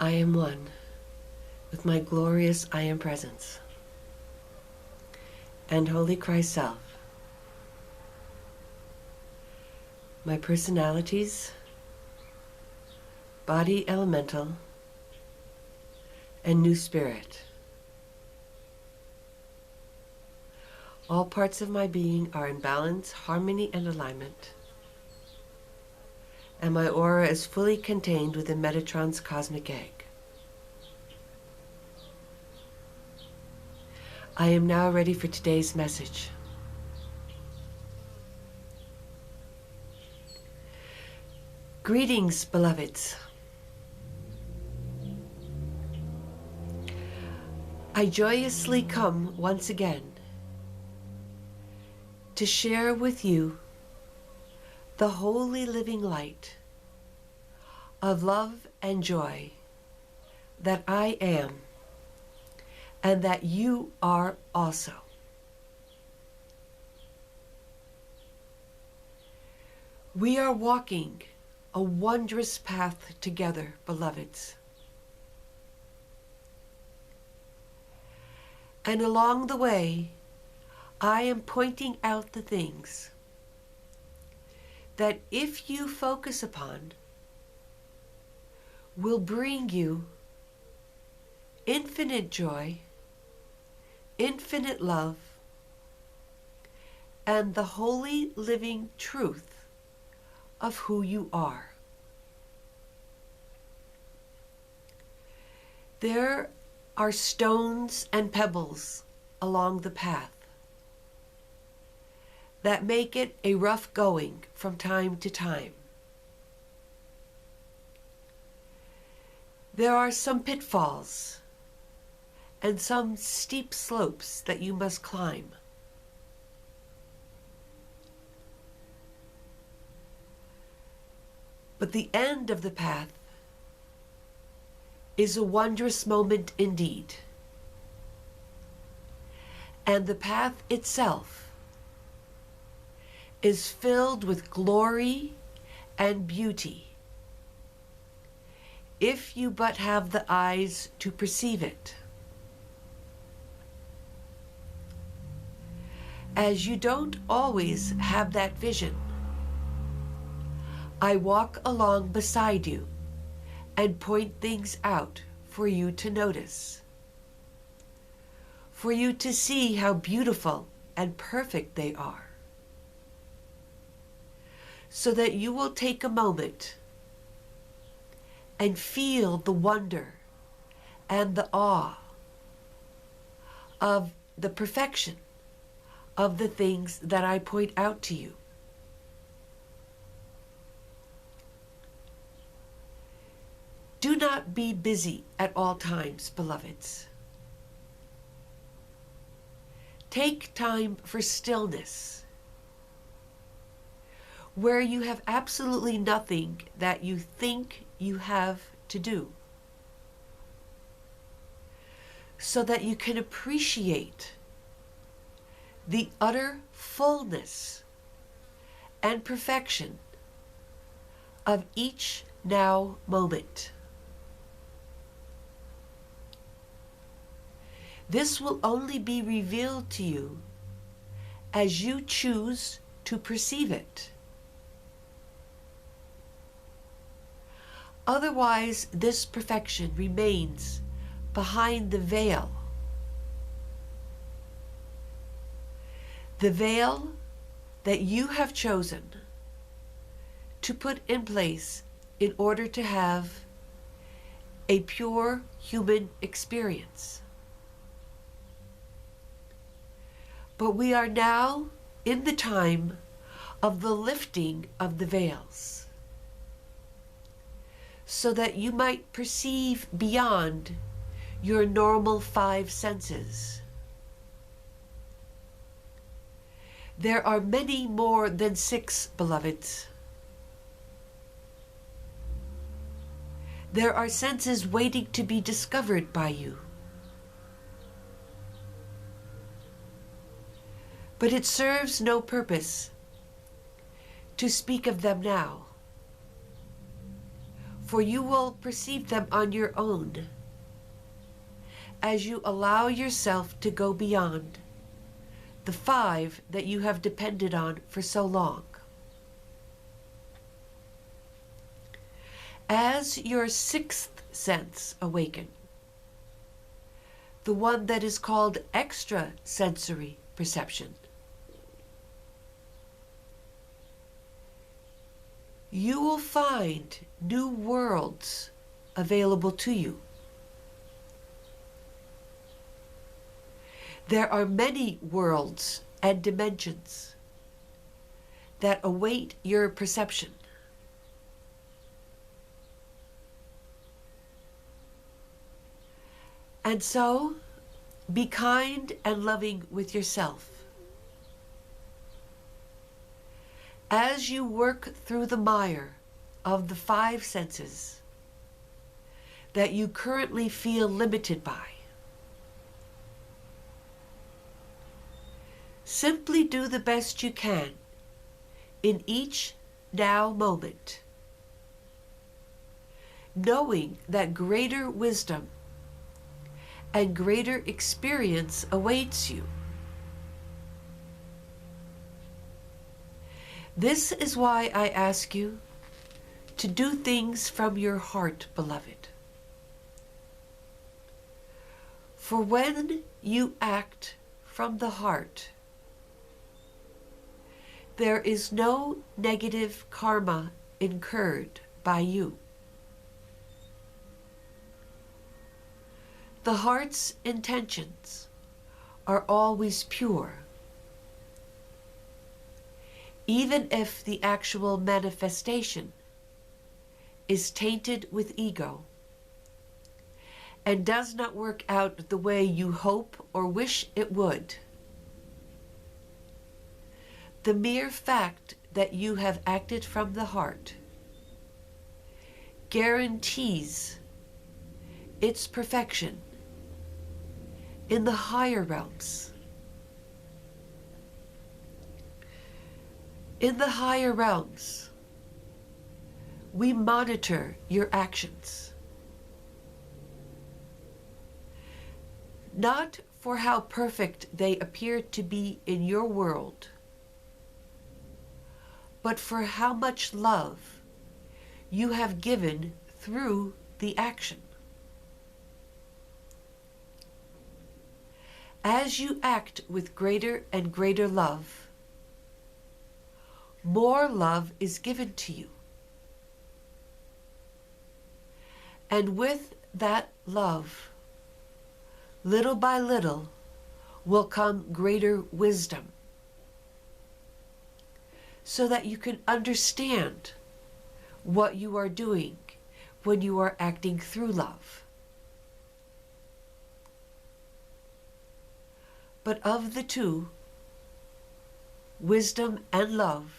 I am one with my glorious I Am Presence and Holy Christ Self. My personalities, body elemental, and new spirit. All parts of my being are in balance, harmony, and alignment, and my aura is fully contained within Metatron's cosmic egg. I am now ready for today's message. Greetings, beloveds. I joyously come once again to share with you the holy living light of love and joy that I am and that you are also. We are walking a wondrous path together, beloveds. And along the way, I am pointing out the things that if you focus upon, will bring you infinite joy, infinite love, and the holy living truth of who you are. There are stones and pebbles along the path that make it a rough going from time to time. There are some pitfalls and some steep slopes that you must climb. But the end of the path is a wondrous moment indeed. And the path itself is filled with glory and beauty if you but have the eyes to perceive it. As you don't always have that vision, I walk along beside you and point things out for you to notice, for you to see how beautiful and perfect they are, so that you will take a moment and feel the wonder and the awe of the perfection of the things that I point out to you. Do not be busy at all times, beloveds. Take time for stillness, where you have absolutely nothing that you think you have to do, so that you can appreciate the utter fullness and perfection of each now moment. This will only be revealed to you as you choose to perceive it. Otherwise, this perfection remains behind the veil. The veil that you have chosen to put in place in order to have a pure human experience. But we are now in the time of the lifting of the veils, so that you might perceive beyond your normal 5 senses. There are many more than 6, beloveds. There are senses waiting to be discovered by you. But it serves no purpose to speak of them now, for you will perceive them on your own as you allow yourself to go beyond the 5 that you have depended on for so long. As your 6th sense awaken, the one that is called extrasensory perception, you will find new worlds available to you. There are many worlds and dimensions that await your perception. And so, be kind and loving with yourself. As you work through the mire of the 5 senses that you currently feel limited by, simply do the best you can in each now moment, knowing that greater wisdom and greater experience awaits you. This is why I ask you to do things from your heart, beloved. For when you act from the heart, there is no negative karma incurred by you. The heart's intentions are always pure, even if the actual manifestation is tainted with ego and does not work out the way you hope or wish it would. The mere fact that you have acted from the heart guarantees its perfection in the higher realms. In the higher realms, we monitor your actions, not for how perfect they appear to be in your world, but for how much love you have given through the action. As you act with greater and greater love, more love is given to you. And with that love, little by little, will come greater wisdom, so that you can understand what you are doing when you are acting through love. But of the two, wisdom and love,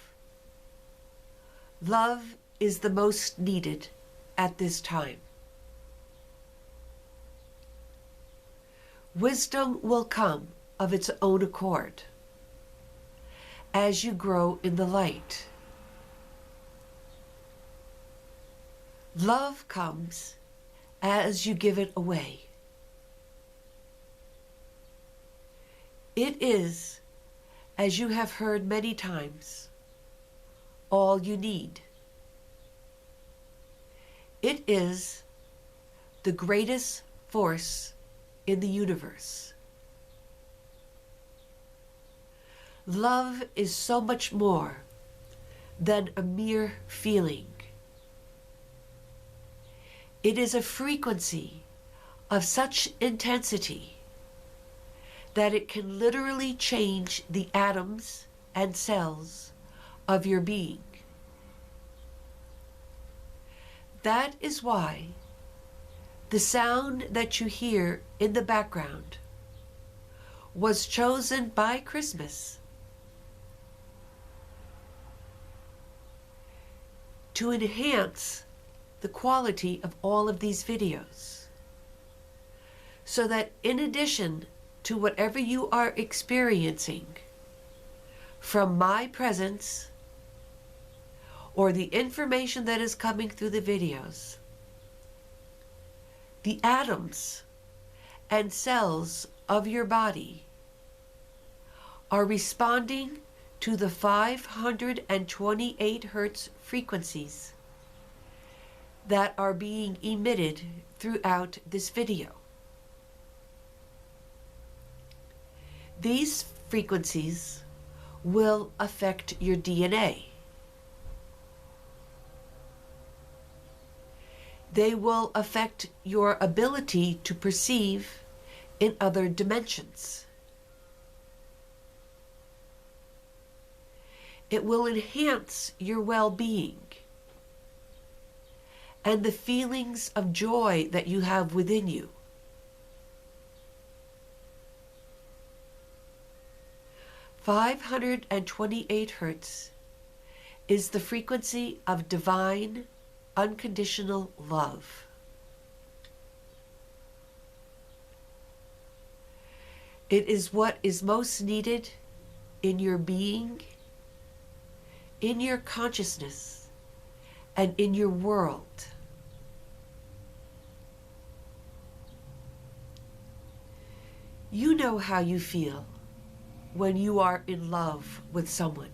love is the most needed at this time. Wisdom will come of its own accord as you grow in the light. Love comes as you give it away. It is, as you have heard many times, all you need. It is the greatest force in the universe. Love is so much more than a mere feeling. It is a frequency of such intensity that it can literally change the atoms and cells of your being. That is why the sound that you hear in the background was chosen by Christmas to enhance the quality of all of these videos, so that in addition to whatever you are experiencing from my presence or the information that is coming through the videos, The atoms and cells of your body are responding to the 528 hertz frequencies that are being emitted throughout this video. These frequencies will affect your DNA. They will affect your ability to perceive in other dimensions. It will enhance your well-being and the feelings of joy that you have within you. "528 hertz is the frequency of divine, unconditional love. It is what is most needed in your being, in your consciousness, and in your world. You know how you feel when you are in love with someone.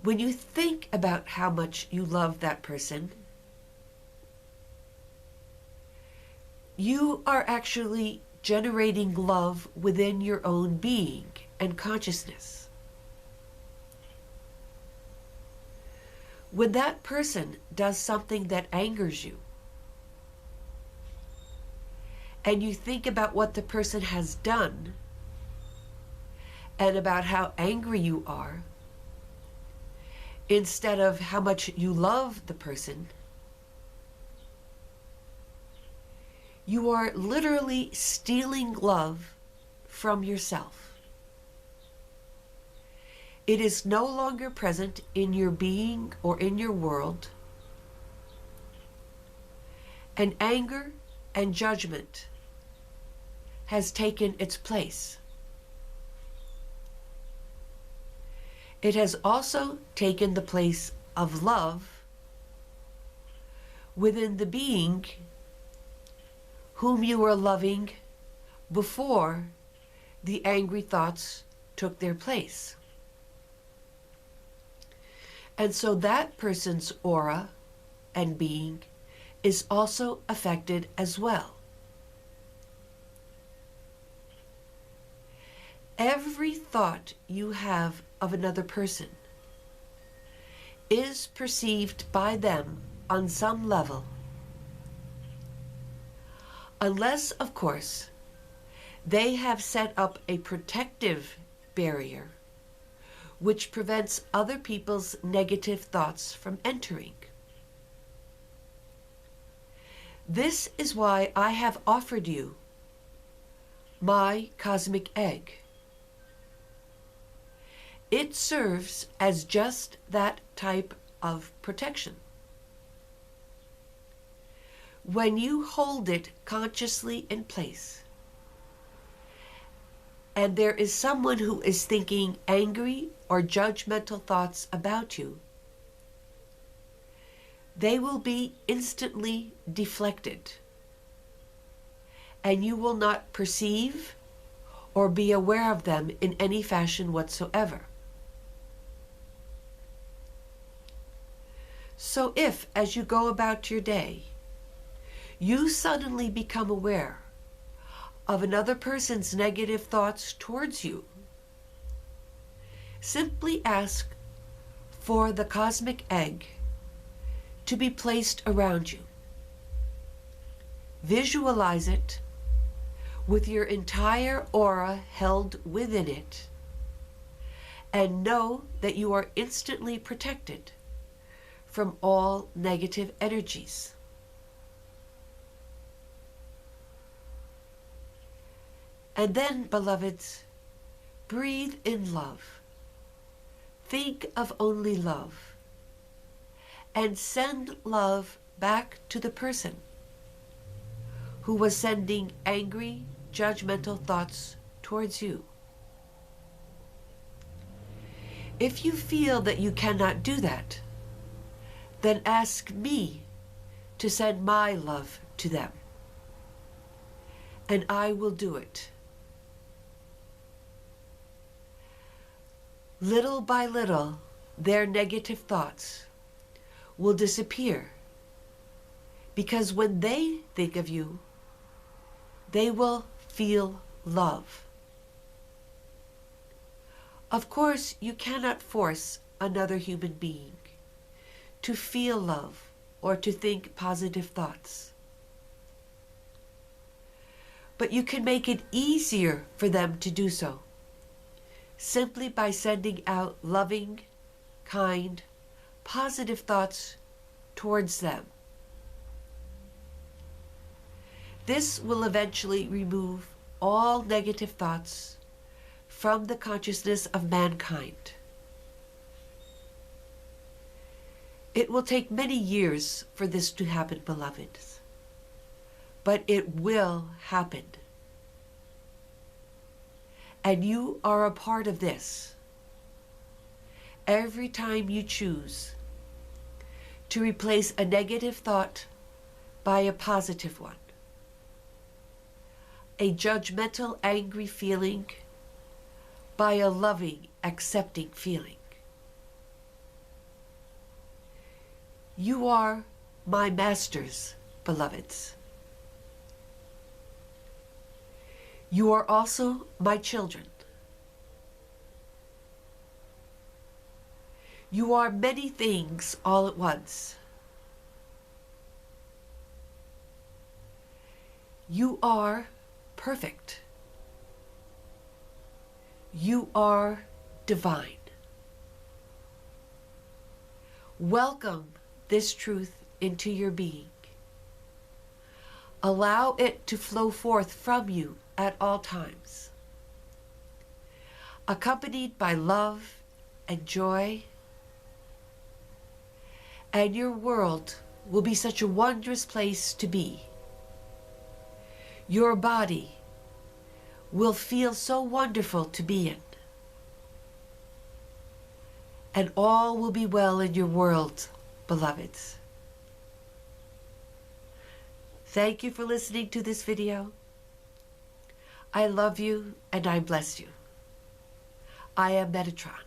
When you think about how much you love that person, you are actually generating love within your own being and consciousness. When that person does something that angers you, and you think about what the person has done, and about how angry you are, instead of how much you love the person, you are literally stealing love from yourself. It is no longer present in your being or in your world, and anger and judgment has taken its place. It has also taken the place of love within the being whom you were loving before the angry thoughts took their place. And so that person's aura and being is also affected as well. Every thought you have of another person is perceived by them on some level, unless, of course, they have set up a protective barrier which prevents other people's negative thoughts from entering. This is why I have offered you my cosmic egg. It serves as just that type of protection. When you hold it consciously in place, and there is someone who is thinking angry or judgmental thoughts about you, they will be instantly deflected, and you will not perceive or be aware of them in any fashion whatsoever. So if, as you go about your day, you suddenly become aware of another person's negative thoughts towards you, simply ask for the cosmic egg to be placed around you. Visualize it with your entire aura held within it, and know that you are instantly protected from all negative energies. And then, beloveds, breathe in love. Think of only love. And send love back to the person who was sending angry, judgmental thoughts towards you. If you feel that you cannot do that, then ask me to send my love to them. And I will do it. Little by little, their negative thoughts will disappear, because when they think of you, they will feel love. Of course, you cannot force another human being to feel love or to think positive thoughts. But you can make it easier for them to do so, simply by sending out loving, kind, positive thoughts towards them. This will eventually remove all negative thoughts from the consciousness of mankind. It will take many years for this to happen, beloveds, but it will happen. And you are a part of this. Every time you choose to replace a negative thought by a positive one, a judgmental, angry feeling by a loving, accepting feeling. You are my masters, beloveds. You are also my children. You are many things all at once. You are perfect. You are divine. Welcome this truth into your being. Allow it to flow forth from you at all times, accompanied by love and joy, and your world will be such a wondrous place to be. Your body will feel so wonderful to be in, and all will be well in your world, beloveds. Thank you for listening to this video. I love you and I bless you. I am Metatron.